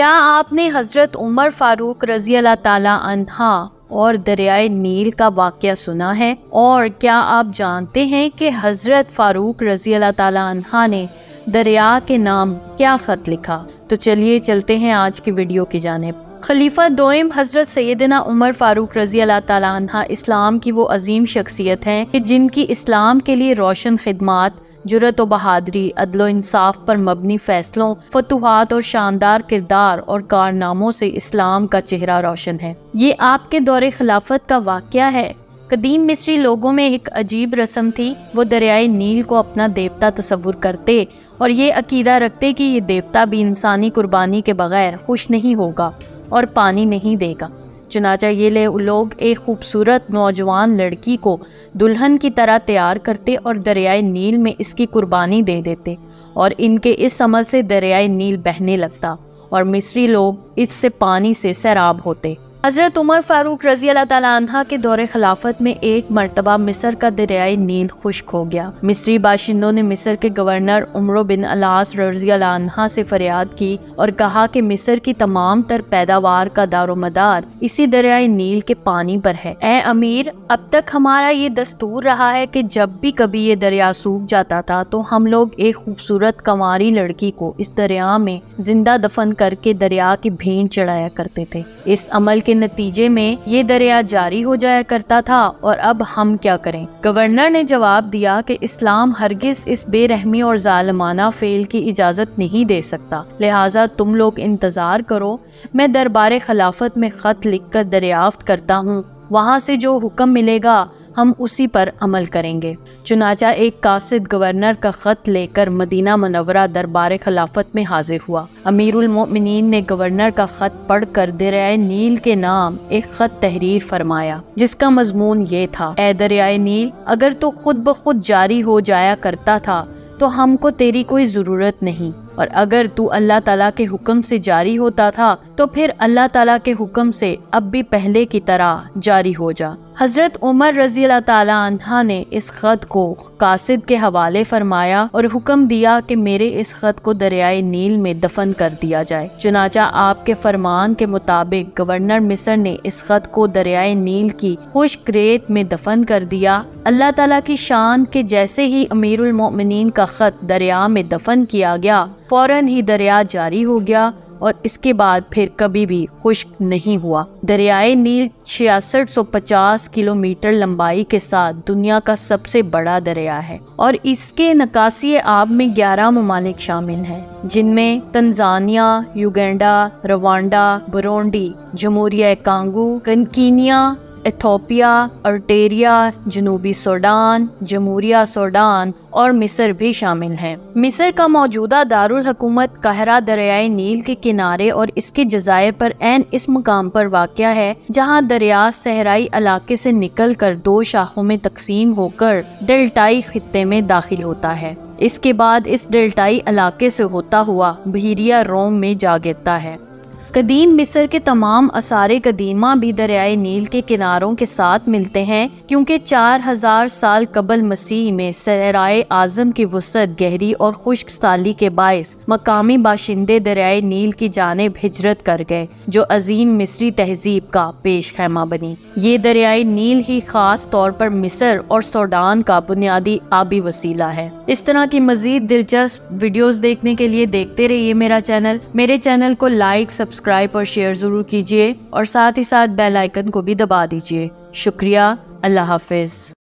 کیا آپ نے حضرت عمر فاروق رضی اللہ تعالیٰ عنہ اور دریائے نیل کا واقعہ سنا ہے؟ اور کیا آپ جانتے ہیں کہ حضرت فاروق رضی اللہ تعالیٰ عنہ نے دریا کے نام کیا خط لکھا؟ تو چلیے چلتے ہیں آج کی ویڈیو کی جانب۔ خلیفہ دوئم حضرت سیدنا عمر فاروق رضی اللہ تعالیٰ عنہ اسلام کی وہ عظیم شخصیت ہیں کہ جن کی اسلام کے لیے روشن خدمات، جرأت و بہادری، عدل و انصاف پر مبنی فیصلوں، فتوحات اور شاندار کردار اور کارناموں سے اسلام کا چہرہ روشن ہے۔ یہ آپ کے دور خلافت کا واقعہ ہے۔ قدیم مصری لوگوں میں ایک عجیب رسم تھی، وہ دریائے نیل کو اپنا دیوتا تصور کرتے اور یہ عقیدہ رکھتے کہ یہ دیوتا بھی انسانی قربانی کے بغیر خوش نہیں ہوگا اور پانی نہیں دے گا۔ چنانچہ یہ لوگ ایک خوبصورت نوجوان لڑکی کو دلہن کی طرح تیار کرتے اور دریائے نیل میں اس کی قربانی دے دیتے، اور ان کے اس عمل سے دریائے نیل بہنے لگتا اور مصری لوگ اس سے پانی سے سیراب ہوتے۔ حضرت عمر فاروق رضی اللہ تعالیٰ عنہ کے دور خلافت میں ایک مرتبہ مصر کا دریائے نیل خشک ہو گیا۔ مصری باشندوں نے مصر کے گورنر عمرو بن العاص رضی اللہ عنہ سے فریاد کی اور کہا کہ مصر کی تمام تر پیداوار کا دار و مدار اسی دریائے نیل کے پانی پر ہے۔ اے امیر، اب تک ہمارا یہ دستور رہا ہے کہ جب بھی کبھی یہ دریا سوکھ جاتا تھا تو ہم لوگ ایک خوبصورت کنواری لڑکی کو اس دریا میں زندہ دفن کر کے دریا کی بھینٹ چڑھایا کرتے تھے۔ اس عمل کے نتیجے میں یہ دریا جاری ہو جایا کرتا تھا، اور اب ہم کیا کریں؟ گورنر نے جواب دیا کہ اسلام ہرگز اس بے رحمی اور ظالمانہ فعل کی اجازت نہیں دے سکتا، لہٰذا تم لوگ انتظار کرو، میں دربار خلافت میں خط لکھ کر دریافت کرتا ہوں، وہاں سے جو حکم ملے گا ہم اسی پر عمل کریں گے۔ چنانچہ ایک قاصد گورنر کا خط لے کر مدینہ منورہ دربار خلافت میں حاضر ہوا۔ امیر المؤمنین نے گورنر کا خط پڑھ کر دریائے نیل کے نام ایک خط تحریر فرمایا، جس کا مضمون یہ تھا: اے دریائے نیل، اگر تو خود بخود جاری ہو جایا کرتا تھا تو ہم کو تیری کوئی ضرورت نہیں، اور اگر تو اللہ تعالیٰ کے حکم سے جاری ہوتا تھا تو پھر اللہ تعالیٰ کے حکم سے اب بھی پہلے کی طرح جاری ہو جا۔ حضرت عمر رضی اللہ تعالیٰ عنہ نے اس خط کو قاصد کے حوالے فرمایا اور حکم دیا کہ میرے اس خط کو دریائے نیل میں دفن کر دیا جائے۔ چنانچہ آپ کے فرمان کے مطابق گورنر مصر نے اس خط کو دریائے نیل کی خشک ریت میں دفن کر دیا۔ اللہ تعالیٰ کی شان کہ جیسے ہی امیر المؤمنین کا خط دریا میں دفن کیا گیا، فوراً ہی دریا جاری ہو گیا اور اس کے بعد پھر کبھی بھی خشک نہیں ہوا۔ دریائے نیل 6650 کلومیٹر لمبائی کے ساتھ دنیا کا سب سے بڑا دریا ہے، اور اس کے نکاسی آب میں 11 ممالک شامل ہیں، جن میں تنزانیہ، یوگینڈا، روانڈا، برونڈی، جمہوریہ کانگو، کینیا، ایتھوپیا، ارٹیریا، جنوبی سوڈان، جمہوریہ سوڈان اور مصر بھی شامل ہیں۔ مصر کا موجودہ دارالحکومت قاہرہ دریائے نیل کے کنارے اور اس کے جزائر پر عین اس مقام پر واقع ہے جہاں دریا صحرائی علاقے سے نکل کر 2 شاخوں میں تقسیم ہو کر ڈیلٹائی خطے میں داخل ہوتا ہے۔ اس کے بعد اس ڈیلٹائی علاقے سے ہوتا ہوا بحیرہ روم میں جا گرتا ہے۔ قدیم مصر کے تمام آثار قدیمہ بھی دریائے نیل کے کناروں کے ساتھ ملتے ہیں، کیونکہ 4000 سال قبل مسیح میں صحرائے اعظم کی وسعت گہری اور خشک سالی کے باعث مقامی باشندے دریائے نیل کی جانب ہجرت کر گئے، جو عظیم مصری تہذیب کا پیش خیمہ بنی۔ یہ دریائے نیل ہی خاص طور پر مصر اور سوڈان کا بنیادی آبی وسیلہ ہے۔ اس طرح کی مزید دلچسپ ویڈیوز دیکھنے کے لیے دیکھتے رہیے میرے چینل کو لائک، سبسکرائب اور شیئر ضرور کیجیے، اور ساتھ ہی ساتھ بیل آئیکن کو بھی دبا دیجیے۔ شکریہ، اللہ حافظ۔